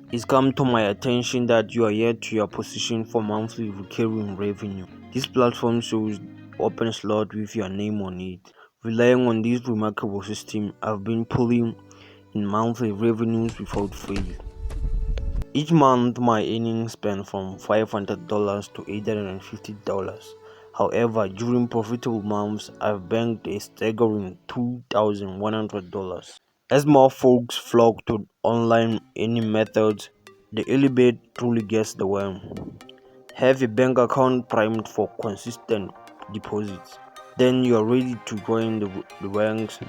It's come to my attention that you are yet to your position for monthly recurring revenue. This platform shows open slot with your name on it. Relying on this remarkable system, I've been pulling in monthly revenues without fail. Each month, my earnings span from $500 to $850. However, during profitable months, I've banked a staggering $2,100. As more folks flock to online earning methods, the early bird truly gets the worm. Have a bank account primed for consistent deposits. Then you're ready to join the ranks.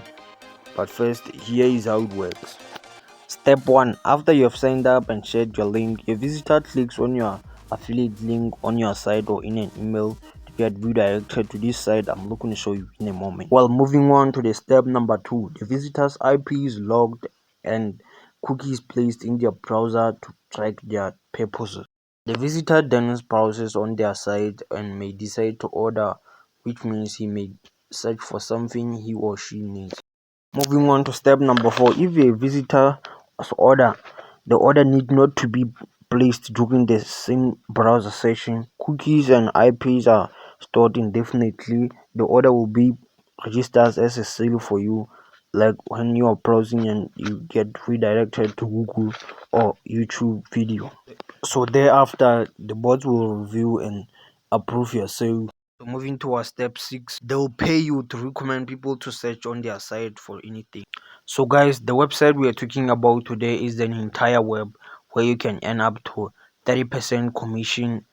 But first, here is how it works. Step 1. After you have signed up and shared your link, a visitor clicks on your affiliate link on your site or in an email to get redirected to this site I'm looking to show you in a moment. Well, moving on to the step number 2, the visitor's IP is logged and cookies placed in their browser to track their purposes. The visitor then browses on their site and may decide to order, which means he may search for something he or she needs. Moving on to step number 4, if a visitor's order, the order need not to be placed during the same browser session. Cookies and IPs are stored indefinitely. The order will be registered as a sale for you, like when you are browsing and you get redirected to Google or YouTube video. So thereafter, the bot will review and approve your sale. So moving towards step 6, they'll pay you to recommend people to search on their site for anything. So guys, the website we are talking about today is an entire web where you can earn up to 30% commission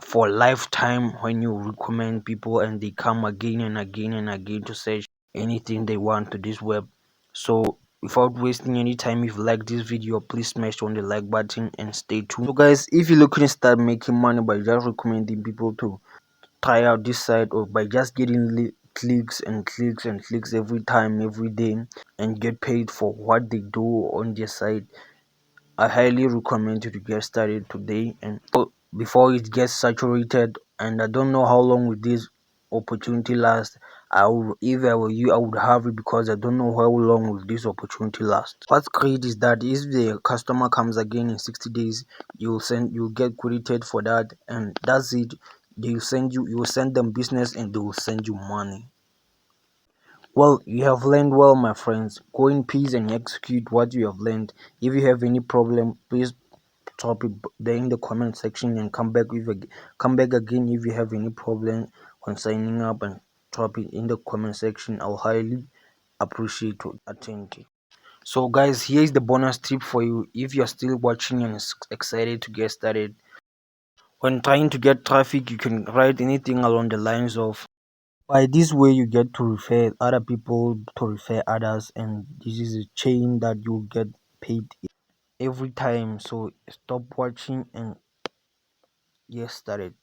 for lifetime when you recommend people and they come again and again and again to search anything they want to this web. So without wasting any time, if you like this video, please smash on the like button and stay tuned. So guys, if you're looking to start making money by just recommending people to try out this site, or by just getting clicks and clicks and clicks every time, every day, and get paid for what they do on their site, I highly recommend you to get started today and before it gets saturated. And I don't know how long will this opportunity last. If I were you, I would have it, because I don't know how long will this opportunity last. What's great is that if the customer comes again in 60 days, you'll get credited for that, and that's it. You will send them business and they will send you money. Well, you have learned well, my friends. Go in peace and execute what you have learned. If you have any problem, please drop it there in the comment section and come back again if you have any problem when signing up, and drop it in the comment section. I'll highly appreciate your attention. So guys, here's the bonus tip for you if you're still watching and excited to get started. When trying to get traffic, you can write anything along the lines of, by this way you get to refer other people to refer others, and this is a chain that you get paid every time. So stop watching and get started.